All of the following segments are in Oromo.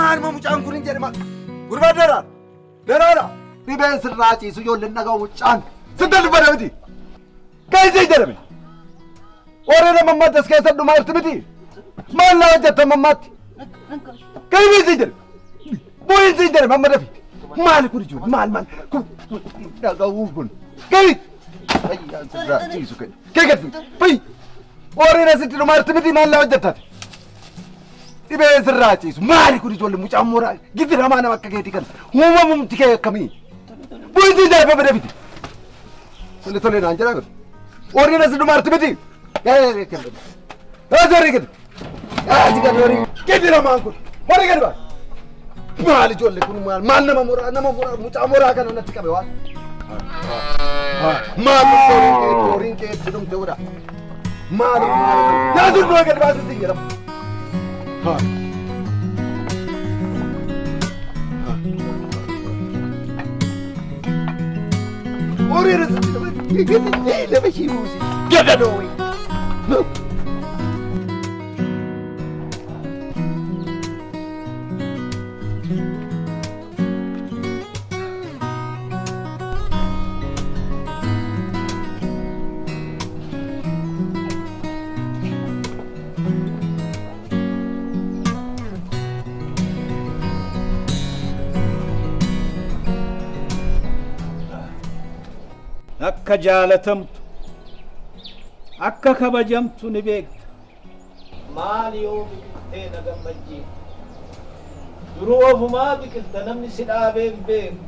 مال ما مجان كورين جري مال غربا درا ريبين سراتي سيول لنغا وچان سدل بدي كاي زي جرمي ورينا مما تسكيسر دو مارت بدي ما لا وجت ممات كاي زي جرمي بوين زي جرمي مما دفي مال كوريجو مال دغاوغن كاي اي سراتي سكي كاي قد في ورينا سدل مارت بدي ما لا وجتات ريبين سراتي مال كوريجو لمچامورا جدي رمانا مككيتي كان هو ممتكي كمي بوين زي جرمي بدي اللي تولينا انجلا ورينا سدل مارت بدي يا كده هذا كده هذا كده وري كده لما نقول وري كده ما لي جول يكون ما لنا مورا متامورا كانوا نتكبوا ما تورين كده بدون تورا ما لازم نقول كده بس زي ها ورينا سدل كده ده ماشي موسي كده دوي akka jaalatamtu akka kabajamtu ni beekta maali yoo biqiltee na gammachiif duruu ofumaa biqilta namni si dhaabee hin beeku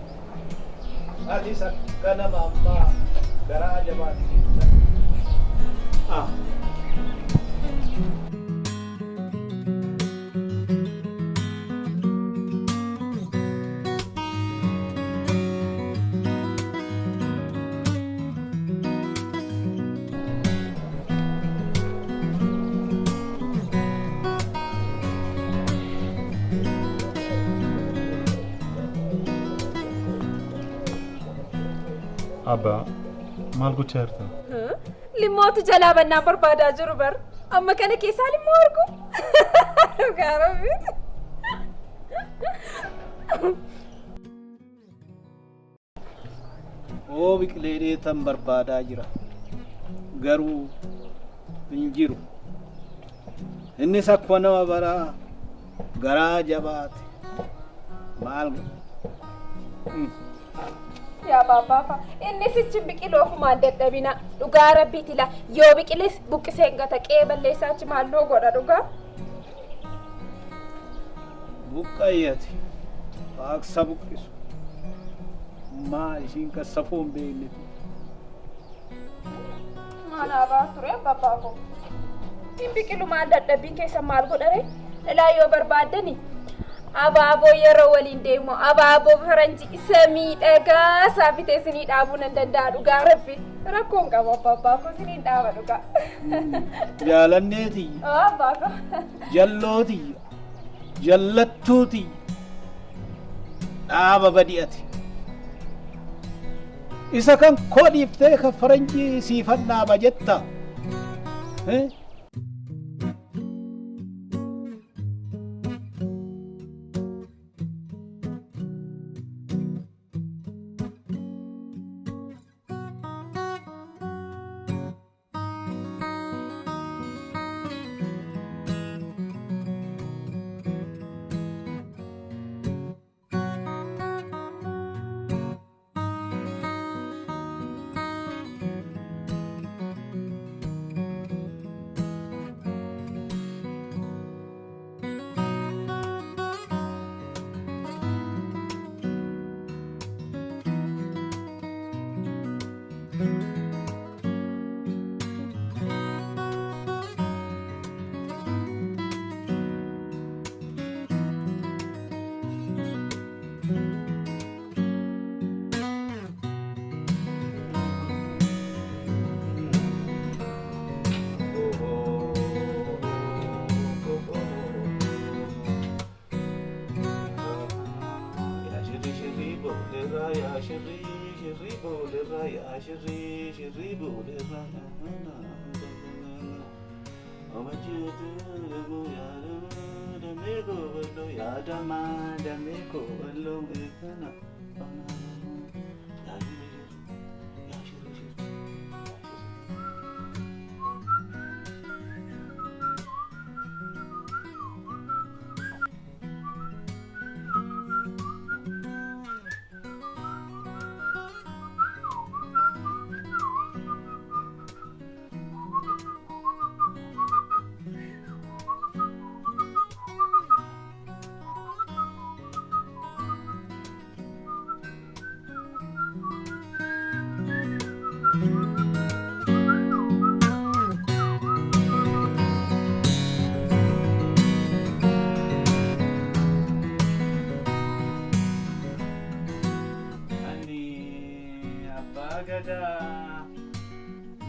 atis akka nama ammaa garaa jabaatti أبا مالكو تشارتا لموت جلابنا بربادا جربر أما كان كيسا لموركو كاربي oo biqilee tan barbaadaa jira garuu hin jiru innis akkuma nama baraa garaa jabaate maal يا بابا إني سيتشم بكيلو فما دبنا لقارا بيتلا يو بكيلس بوكسين غتا كيبل ليساتش مالو غورا دوغا buqqayyati aksa buqqisu maa ishiin kassafuun beeknitu mana bature babako in biqilu maal dadhabbiin keessa maal godhare ilaa yoo barbaadani abaaboo yeroo waliin deemu abaaboo faranji isa miidhagaa saafitee isinii dhaabuu nan danda'a dhugaa rabbi rakkoon qaba babbaako isiniin dhaaba dhugaa jaalanneetiyya abbaako jallootiyya jallattuutiyya dhaaba badi'ati isa kan koo dhiiftee kan faranjii siifan dhaaba jetta Dama Damiko, along Ekana.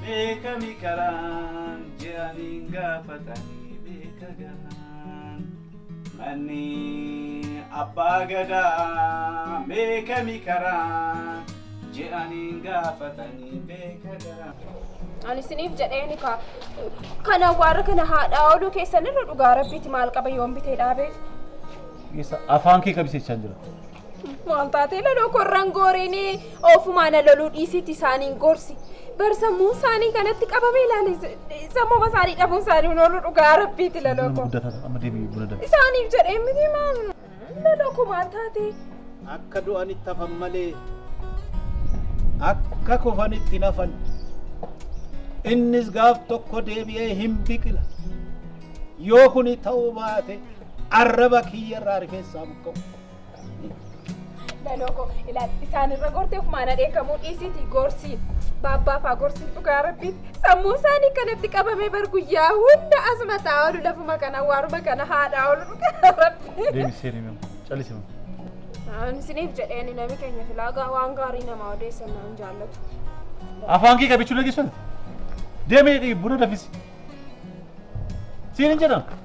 Beka mikaran jalinga fatani beka gan mani abagada beka mikaran jalinga fatani beka gan Ani siniif jedheeni kana warra kana haadha oduu keessan irra dhugaa rabbiiti maal qaba yoon bitee dhaabee. Isa afaan kee qabisee jira. Maal taatee laloo korran gooriini ofumaan loluu dhiisitti isaaniin gorsi. Barsammuu isaanii kanatti qabamee ilaale sammuma isaanii dhabuun isaanii oolu dhugaa rabbiiti laloo ko. Isaaniif jedhee miti maal laloo ko maal taatee. Akka du'anitti hafan malee akka kufanitti nafan. Innis gaaf tokko deebi'ee hin biqila. Yoo kuni ta'uu baate arraba kiyyarraa rifeensaa mukka'u. Laloko ilaal isaan irra gortee ofumaan adeekamuu dhiisiiti gorsiin baabbaafaa gorsiin dhugaa rabbiiti sammuu isaanii kanatti qabamee bar guyyaa hunda asuma taa'aa oolu lafuma kana waaruma kana haadhaa oolu dhugaa rabbi. Deebisee deemee callisee. Isiniif jedheeni namni keenya filaagaa waan gaarii nama odeessan nama jaallatu. Afaan kee qabichuu dhageessu. Deemee buna dafisi. Siin hin jedhamu.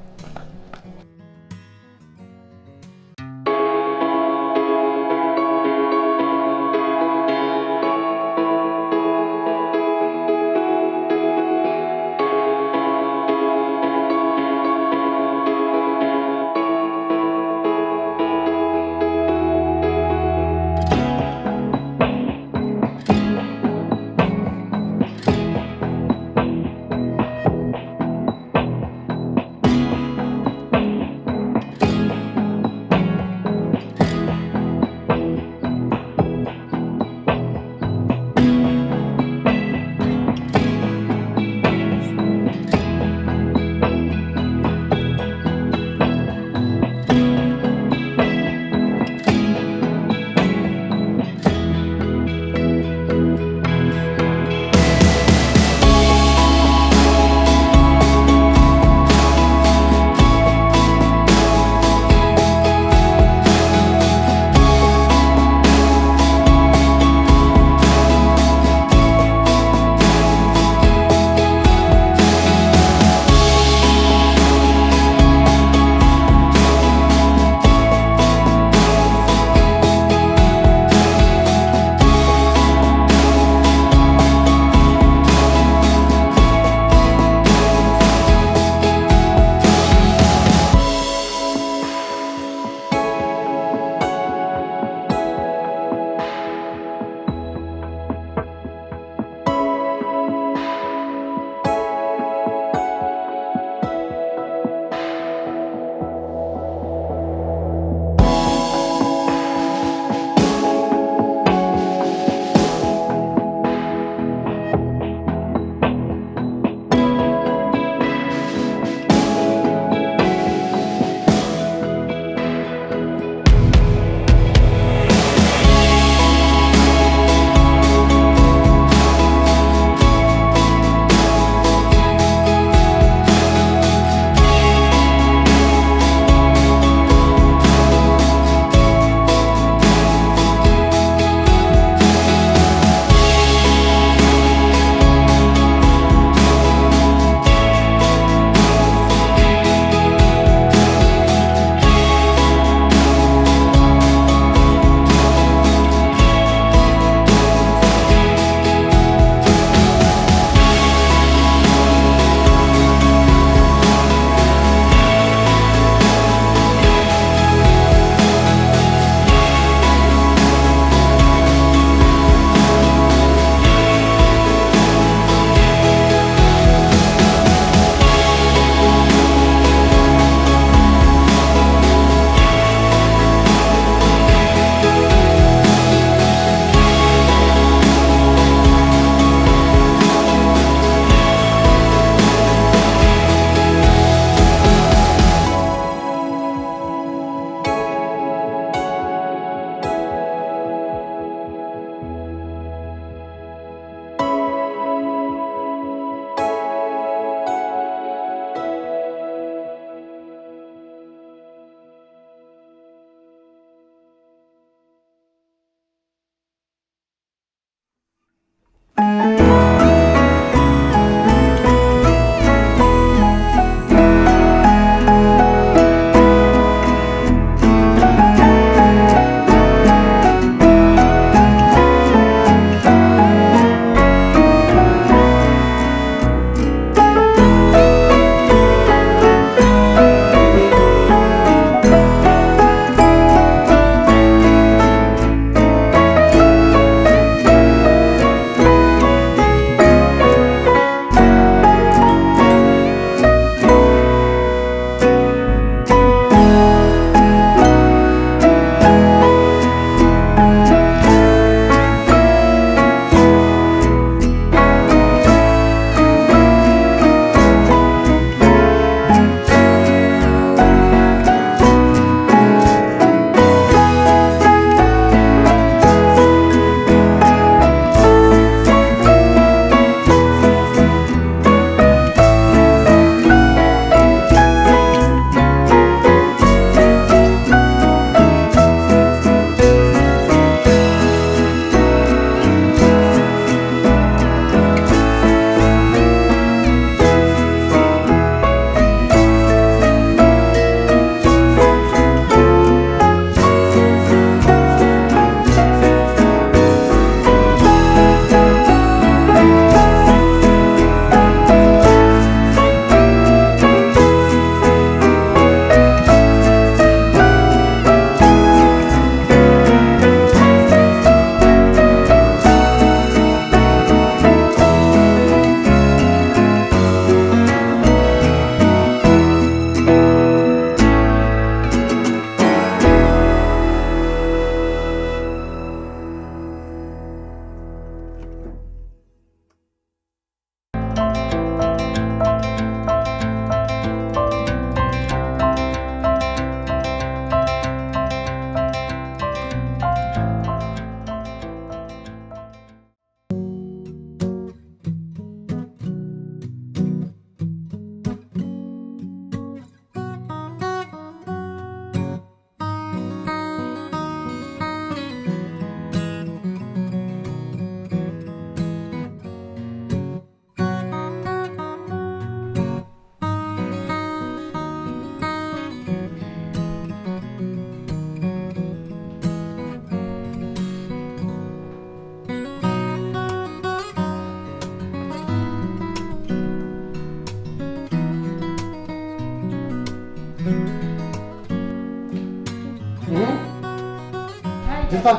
Jirtan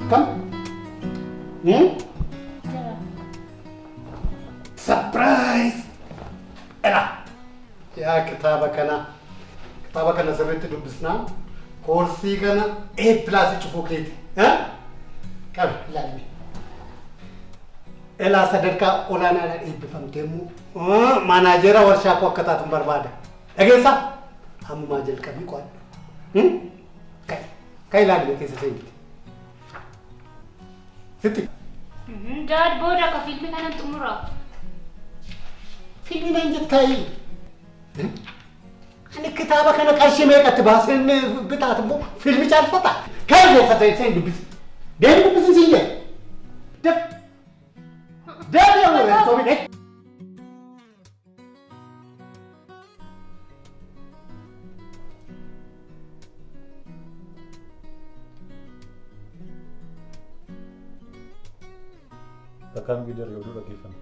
kam? Surprise! Ela! Ya kitaba kana sirriitti dubbisnaa koorsii kana A+ cufuu keeti. Qabi ilaalme. Elaa sadarkaa olaanaadhaan eebbifamtee immoo maanaajera warshaa koo akka taatu barbaada. Dhageessaa? Ammumaa jalqabii qo'adhu. Kan ilaalme keessa seenti. Sitti. Daad booda akka fiilmii kanan xumuraa. Fiilmii naan jettaayi. Ani kitaaba kana qarshii meeqatti baaseen bitaat immoo fiilmii caalfata. Kan keessa ta'e dubbisi. Deemi dubbisi siin jedhe. Deemi yoo ta'e soobidhe. Takkaan gidduu yoo dhaggeeffanne.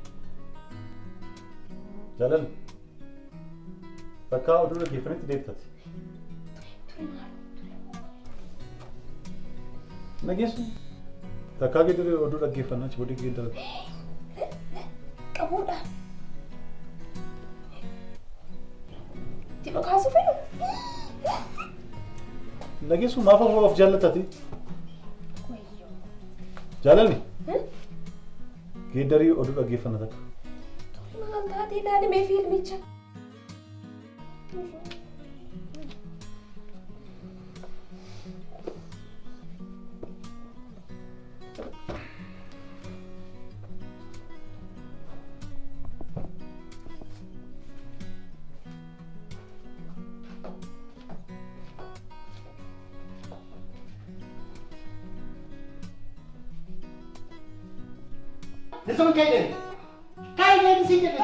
Jaalala. Takkaa oduu dhaggeeffannetti deebitati. Nageessu. Takkaa gidduu oduu dhaggeeffannaa achi boodee gidduu. Qabuudha. Tibba kaasuu fedhu. Nageessu maaf of jaallatati? Jaalalli. Geeddarii oduu dhaggeeffanna takka. Maal taatee ilaalimee fiilmicha. Nessun kaiden sih jadi.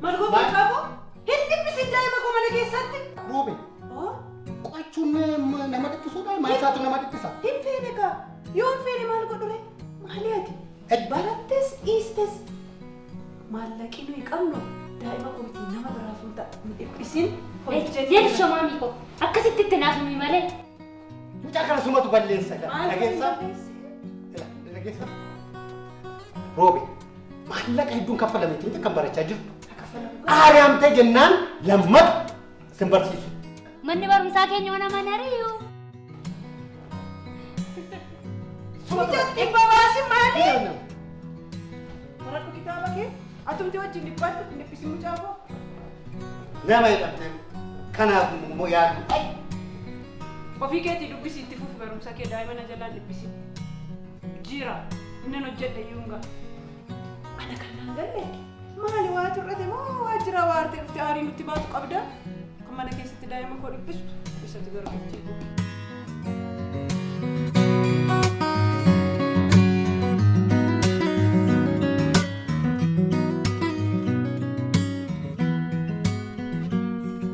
Margot kamu? Hindi pisinday mo kung managkisati. Ruben. Oh? Kuacun nama itu sudah, main satu nama itu sah. Hindi ka. Yung fili Margot dure. Mahaliati. Barates istes. Malaki no ikamno. Daima kumti nama barafunta. Isin. Jadi shomami ko. Akkasitti tinaafimi malee. Mucaa kana sumatu balleessa. Dhageessa? Roobe, maallaqa hedduun kaffalameetiin kan barachaa jirtu. Aariyaamtee jennaan lammata sin barsiisu. Manni barumsaa keenya mana manariyu. Dhibba baasi maali? Maradhu kitaaba kee atumti wajjin dhibbaatti dhibbisi mucaa koo. Nama jedhamte kanaaf immoo yaadu. Ofii keetii dubbisi itti fufi barumsa kee daa'imman jalaan dhibbisi. Jira inni hojjedhe yuunga. Ana kanaan galle maali waa turrate moo waa jira waa arte dhufte aarii nutti baatu qabda. Kan mana keessatti daa'ima koo dhibbistu isatti gargaarti.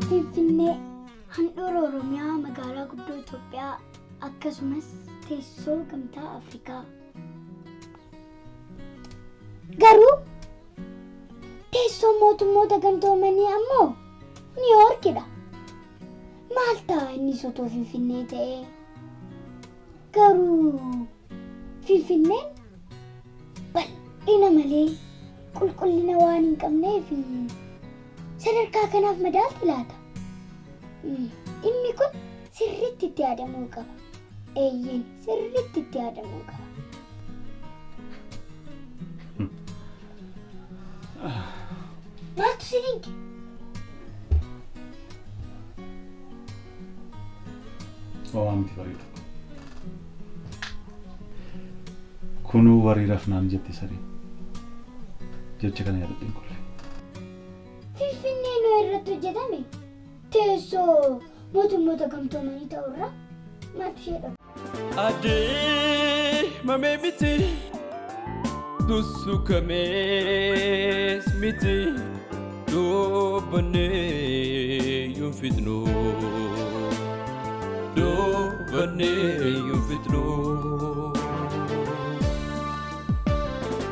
Finfinnee handhuura Oromiyaa magaalaa guddoo Itoophiyaa akkasumas teessoo gamtaa Afrikaa. Garuu teessoo mootummoota gamtoomanii ammoo Niiwoorkidha. Maal ta'a innis otoo Finfinnee ta'ee? Garuu Finfinneen bal'ina malee qulqullina waan hin qabneef sadarkaa kanaaf madaalti laata? Inni kun sirriitti itti yaadamuu qaba. Eeyyeen sirriitti itti yaadamuu qaba. Maaltu si dinqe? Waanti bareedu. Kunuu wariiraaf naan jetti sarii. Jecha kana yaadadhiin kulle. Finfinnee nuu irratti hojjetame teessoo mootummoota gamtoomanii ta'urraa maaltu ishee dhabu? Adeemamee miti dussukamees miti dubbannee yuun fitnu dubbannee yuun fitnu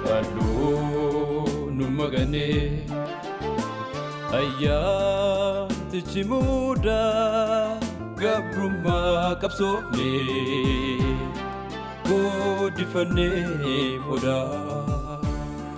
halluu nu maganee ayyaantichi muudaa gabrummaa qabsoofnee guddifannee mudaa.